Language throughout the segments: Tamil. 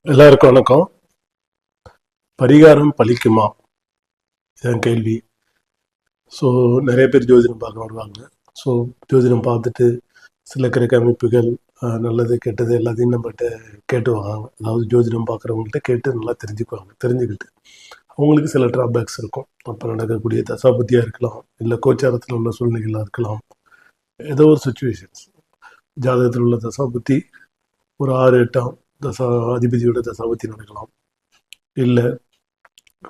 எல்லாருக்கும் வணக்கம். பரிகாரம் பலிக்குமா? இதான் கேள்வி. ஸோ நிறைய பேர் ஜோதிடம் பார்க்க வருவாங்க. ஸோ ஜோதிடம் பார்த்துட்டு சில கிரக அமைப்புகள் நல்லது கெட்டது எல்லாத்தையும் நம்மகிட்ட கேட்டுவாங்க. அதாவது ஜோதிடம் பார்க்குறவங்கள்ட்ட கேட்டு நல்லா தெரிஞ்சுக்குவாங்க. தெரிஞ்சுக்கிட்டு அவங்களுக்கு சில ட்ராபேக்ஸ் இருக்கும். அப்போ நடக்கக்கூடிய தசாபுத்தியாக இருக்கலாம், இல்லை கோச்சாரத்தில் உள்ள சூழ்நிலைகளாக இருக்கலாம். ஏதோ ஒரு சுச்சுவேஷன்ஸ் ஜாதகத்தில் உள்ள தசாபுத்தி ஒரு 6 8 தசா அதிபதியோட தசாபுத்தி நடக்கலாம். இல்லை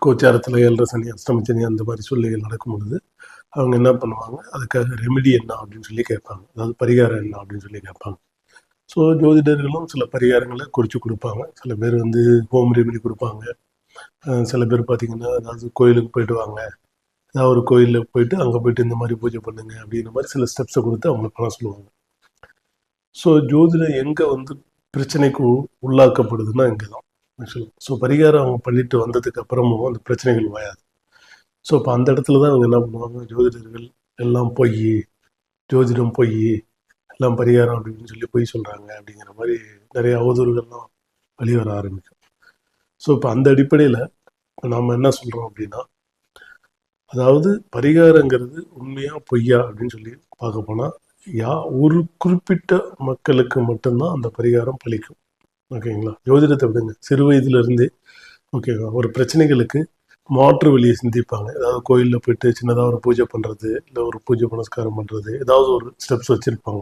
கோச்சாரத்தில் 7.5 சனி அஷ்டம சனி அந்த மாதிரி சூழ்நிலைகள் நடக்கும் பொழுது அவங்க என்ன பண்ணுவாங்க, அதுக்காக ரெமெடி என்ன அப்படின்னு சொல்லி கேட்பாங்க. அதாவது பரிகாரம் என்ன அப்படின்னு சொல்லி கேட்பாங்க. ஸோ ஜோதிடர்களும் சில பரிகாரங்களை குறித்து கொடுப்பாங்க. சில பேர் வந்து ஹோம் ரெமெடி கொடுப்பாங்க. சில பேர் பார்த்தீங்கன்னா அதாவது கோயிலுக்கு போயிட்டு வாங்க, ஏதாவது ஒரு கோயிலில் போயிட்டு அங்கே போயிட்டு இந்த மாதிரி பூஜை பண்ணுங்க அப்படின்ற மாதிரி சில ஸ்டெப்ஸை கொடுத்து அவங்களை பண்ண சொல்லுவாங்க. ஸோ ஜோதிடம் எங்கே வந்து பிரச்சனைக்கு உள்ளாக்கப்படுதுன்னா இங்கே தான் ஆக்சுவலாக. ஸோ பரிகாரம் அவங்க பண்ணிட்டு வந்ததுக்கு அப்புறமும் அந்த பிரச்சனைகள் வாயாது. ஸோ இப்போ அந்த இடத்துல தான் அவங்க என்ன பண்ணுவாங்க, ஜோதிடர்கள் எல்லாம் பொய், ஜோதிடம் பொய், எல்லாம் பரிகாரம் அப்படின்னு சொல்லி பொய் சொல்கிறாங்க அப்படிங்கிற மாதிரி நிறைய அவதூறுகள்லாம் வெளிவர ஆரம்பிக்கும். ஸோ இப்போ அந்த அடிப்படையில் நாம் என்ன சொல்கிறோம் அப்படின்னா, அதாவது பரிகாரங்கிறது உண்மையாக பொய்யா அப்படின்னு சொல்லி பார்க்க போனால் ஒரு குறிப்பிட்ட மக்களுக்கு மட்டும்தான் அந்த பரிகாரம் பலிக்கும். ஓகேங்களா? ஜோதிடத்தை விடுங்க, சிறு வயதுலேருந்தே ஓகேங்களா ஒரு பிரச்சனைகளுக்கு மாற்று வழியை சிந்திப்பாங்க. ஏதாவது கோயிலில் போயிட்டு சின்னதாக ஒரு பூஜை பண்ணுறது, இல்லை ஒரு பூஜை புனஸ்காரம் பண்ணுறது, ஏதாவது ஒரு ஸ்டெப்ஸ் வச்சுருப்பாங்க.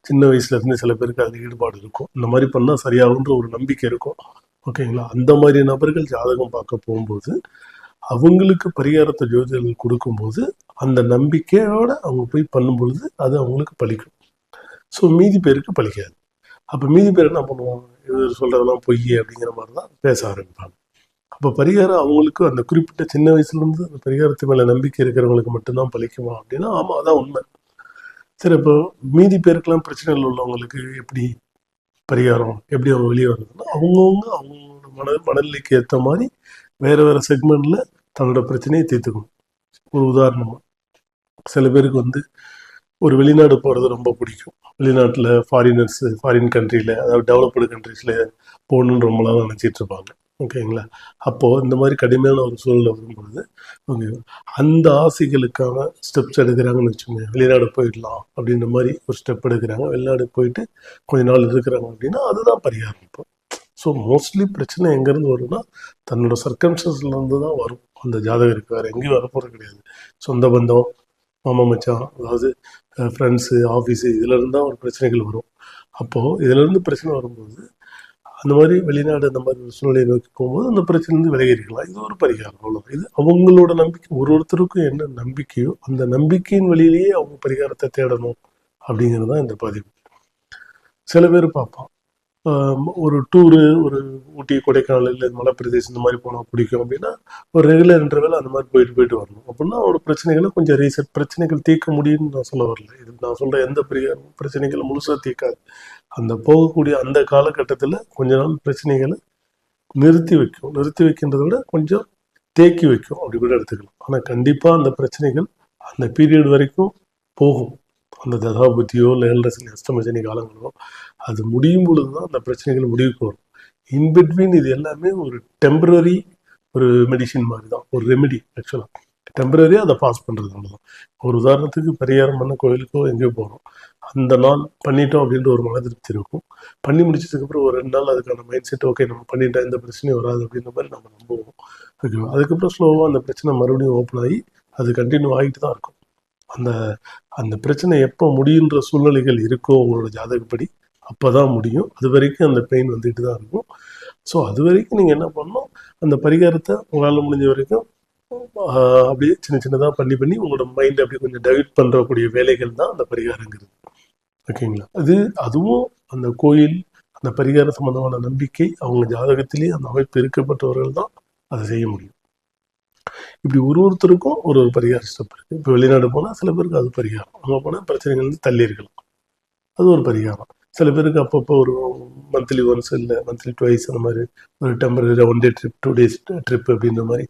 சின்ன வயசுலேருந்து சில பேருக்கு அதில் ஈடுபாடு இருக்கும். இந்த மாதிரி பண்ணால் சரியாகுன்ற ஒரு நம்பிக்கை இருக்கும். ஓகேங்களா? அந்த மாதிரி நபர்கள் ஜாதகம் பார்க்க போகும்போது அவங்களுக்கு பரிகாரத்தை ஜோதிடர்கள் கொடுக்கும்போது அந்த நம்பிக்கையோட அவங்க போய் பண்ணும் பொழுது அது அவங்களுக்கு பலிக்கும். ஸோ மீதி பேருக்கு பலிக்காது. அப்போ மீதி பேர் என்ன பண்ணுவாங்க, இது சொல்கிறதெல்லாம் பொய் அப்படிங்கிற மாதிரி தான் பேச ஆரம்பிப்பாங்க. அப்போ பரிகாரம் அவங்களுக்கு அந்த குறிப்பிட்ட சின்ன வயசுலேருந்து அந்த பரிகாரத்து மேலே நம்பிக்கை இருக்கிறவங்களுக்கு மட்டும்தான் பலிக்குமா அப்படின்னா ஆமாம், அதான் உண்மை. சரி, இப்போ மீதி பேருக்கெல்லாம் பிரச்சனைகள் உள்ளவங்களுக்கு எப்படி பரிகாரம், எப்படி அவங்க வெளியே வர்றதுன்னா அவங்கவுங்க அவங்களோட மனநிலைக்கு ஏற்ற மாதிரி வேறு வேறு செக்மெண்ட்டில் தன்னோட பிரச்சனையை தீர்த்துக்கணும். ஒரு உதாரணமாக, சில பேருக்கு வந்து ஒரு வெளிநாடு போகிறது ரொம்ப பிடிக்கும். வெளிநாட்டில் ஃபாரின் கண்ட்ரியில், அதாவது டெவலப்டு கண்ட்ரீஸில் போகணுன்னு ரொம்ப நாள் நினச்சிட்டு இருப்பாங்க. ஓகேங்களா? அப்போது இந்த மாதிரி கடுமையான ஒரு சூழ்நிலை வரும்பொழுது ஓகே அந்த ஆசைகளுக்கான ஸ்டெப்ஸ் எடுக்கிறாங்கன்னு வச்சுக்கோங்க. வெளிநாடு போயிடலாம் அப்படின்ற மாதிரி ஒரு ஸ்டெப் எடுக்கிறாங்க. வெளிநாடு போயிட்டு கொஞ்ச நாள் இருக்கிறாங்க அப்படின்னா அதுதான் பரிகாரம். இப்போ ஸோ மோஸ்ட்லி பிரச்சனை எங்கேருந்து வரும்னா தன்னோட சர்க்கம்ஸ்டன்ஸ்லேருந்து தான் வரும். அந்த ஜாதகருக்கு வேறு எங்கேயும் வரப்போகிறது கிடையாது. சொந்த பந்தம், மாமா மச்சான், அதாவது ஃப்ரெண்ட்ஸு, ஆஃபீஸு, இதிலேருந்து தான் ஒரு பிரச்சனைகள் வரும். அப்போது இதிலேருந்து பிரச்சனை வரும்போது அந்த மாதிரி வெளிநாடு அந்த மாதிரி ஒரு சூழ்நிலையை நோக்கி போகும்போது அந்த பிரச்சனைலேருந்து விலகி இருக்கலாம். இது ஒரு பரிகாரம், அவ்வளோ. இது அவங்களோட நம்பிக்கை. ஒருத்தருக்கும் என்ன நம்பிக்கையோ அந்த நம்பிக்கையின் வழியிலேயே அவங்க பரிகாரத்தை தேடணும் அப்படிங்கிறது தான் இந்த பதிவு. சில பேர் பார்ப்பான், ஒரு டூரு, ஒரு ஊட்டி, கொடைக்கானல், இல்லை மலை பிரதேசம் இந்த மாதிரி போனால் பிடிக்கும் அப்படின்னா ஒரு ரெகுலர் இன்டர்வல் அந்த மாதிரி போயிட்டு வரணும். அப்படின்னா அவரோட பிரச்சனைகளை கொஞ்சம் ரீசெட், பிரச்சனைகள் தீர்க்க முடியும்னு நான் சொல்ல வரல. இது நான் சொல்கிற எந்த பரிகாரமும் பிரச்சனைகளை முழுசாக தீர்க்காது. அந்த போகக்கூடிய அந்த காலகட்டத்தில் கொஞ்ச நாள் பிரச்சனைகளை நிறுத்தி வைக்கும். நிறுத்தி வைக்கின்றதை விட கொஞ்சம் தேக்கி வைக்கும், அப்படி கூட எடுத்துக்கலாம். ஆனால் கண்டிப்பாக அந்த பிரச்சனைகள் அந்த பீரியட் வரைக்கும் போகும். அந்த தசாபுத்தியோ இல்லை 7.5 அஷ்டம சனி காலங்களோ அது முடியும் பொழுது தான் அந்த பிரச்சனைகள் முடிவுக்கு வரும். இன்பிட்வீன் இது எல்லாமே ஒரு டெம்பரரி ஒரு மெடிசின் மாதிரி தான், ஒரு ரெமெடி. ஆக்சுவலாக டெம்பரரியாக அதை பாஸ் பண்ணுறது அவ்வளோதான். ஒரு உதாரணத்துக்கு பரிகாரம் பண்ண கோயிலுக்கோ எங்கேயோ போகிறோம், அந்த நாள் பண்ணிட்டோம் அப்படின்ற ஒரு மன திருப்தி இருக்கும். பண்ணி முடிச்சதுக்கப்புறம் ஒரு 2 நாள் அதுக்கான மைண்ட் செட், ஓகே நம்ம பண்ணிட்டா எந்த பிரச்சனையும் வராது அப்படின்ற மாதிரி நம்ம நம்புவோம். ஓகேவா? அதுக்கப்புறம் ஸ்லோவாக அந்த பிரச்சனை மறுபடியும் ஓப்பன் ஆகி அது கண்டினியூ ஆகிட்டு தான் இருக்கும். அந்த அந்த பிரச்சனை எப்போ முடியுன்ற சூழ்நிலைகள் இருக்கோ உங்களோட ஜாதகப்படி அப்போ தான் முடியும். அது வரைக்கும் அந்த பெயின் வந்துட்டு தான் இருக்கும். ஸோ அது வரைக்கும் நீங்கள் என்ன பண்ணணும், அந்த பரிகாரத்தை உங்களால் முடிஞ்ச வரைக்கும் அப்படியே சின்ன சின்னதாக பண்ணி உங்களோட மைண்டை அப்படியே கொஞ்சம் டைவர்ட் பண்ணுறக்கூடிய வேலைகள் தான் அந்த பரிகாரங்கிறது. ஓகேங்களா? அதுவும் அந்த கோயில், அந்த பரிகார சம்பந்தமான நம்பிக்கை அவங்க ஜாதகத்திலேயே அந்த அமைப்பு இருக்கப்பட்டவர்கள் தான் அதை செய்ய முடியும். இப்படி ஒருத்தருக்கும் ஒரு பரிகார ஸ்டெப் இருக்குது. இப்போ வெளிநாடு போனால் சில பேருக்கு அது பரிகாரம், அங்கே போனால் பிரச்சனைகள் வந்து தள்ளி இருக்கலாம், அது ஒரு பரிகாரம். சில பேருக்கு அப்பப்போ ஒரு மந்த்லி ஒன்ஸ் இல்லை மந்த்லி ட்வைஸ் அந்த மாதிரி ஒரு temporary 1 day trip 2 days trip அப்படின்ற மாதிரி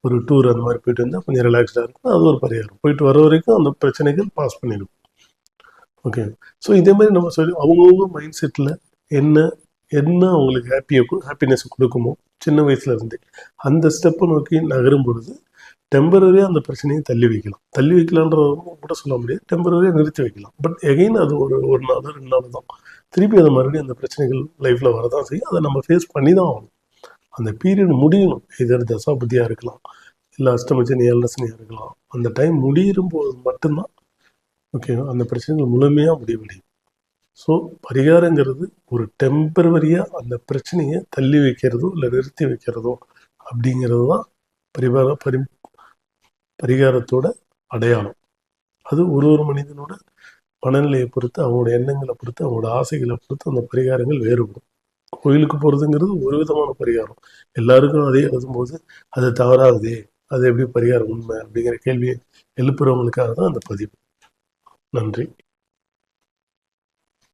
ஒரு டூர் அந்த மாதிரி போயிட்டு வந்தால் கொஞ்சம் ரிலாக்ஸ்டாக இருக்கும். அது ஒரு பரிகாரம். போயிட்டு வர வரைக்கும் அந்த பிரச்சனைகள் பாஸ் பண்ணிடும். ஓகே. ஸோ இதே மாதிரி நம்ம சொல்லி அவங்கவுங்க மைண்ட் செட்டில் என்ன என்ன அவங்களுக்கு ஹாப்பினஸ் கொடுக்குமோ சின்ன வயசுல இருந்தே அந்த ஸ்டெப்பை நோக்கி நகரும் பொழுது டெம்பரரியாக அந்த பிரச்சனையை தள்ளி வைக்கலாம். தள்ளி வைக்கலான்ற கூட சொல்ல முடியாது, டெம்பரரியாக நிறுத்தி வைக்கலாம். பட் எகைன் அது ஒரு நாள் 2 நாள் தான். திருப்பி அதை மறுபடியும் அந்த பிரச்சனைகள் லைஃப்பில் வரதான் செய்யும். அதை நம்ம ஃபேஸ் பண்ணி தான் ஆகணும். அந்த பீரியட் முடியணும். இதர் தசாபதியாக இருக்கலாம், இல்லை அஷ்டமச்சனி ஏழரசனியாக இருக்கலாம். அந்த டைம் முடியும் போது மட்டும்தான் ஓகே அந்த பிரச்சனைகள் முழுமையாக முடிவடையும். ஸோ பரிகாரங்கிறது ஒரு டெம்பரவரியாக அந்த பிரச்சனையை தள்ளி வைக்கிறதோ இல்லை நிறுத்தி வைக்கிறதோ அப்படிங்கிறது தான் பரிகாரத்தோட அடையாளம். அது ஒரு மனிதனோட மனநிலையை பொறுத்து, அவங்களோட எண்ணங்களை பொறுத்து, அவங்களோட ஆசைகளை பொறுத்து அந்த பரிகாரங்கள் வேறுபடும். கோயிலுக்கு போகிறதுங்கிறது ஒரு விதமான பரிகாரம். எல்லாருக்கும் அதே எழுதும்போது அது தவறாகுதே, அது எப்படி பரிகாரம் உண்மை அப்படிங்கிற கேள்வியை எழுப்புறவங்களுக்காக தான் அந்த பதிவு. நன்றி.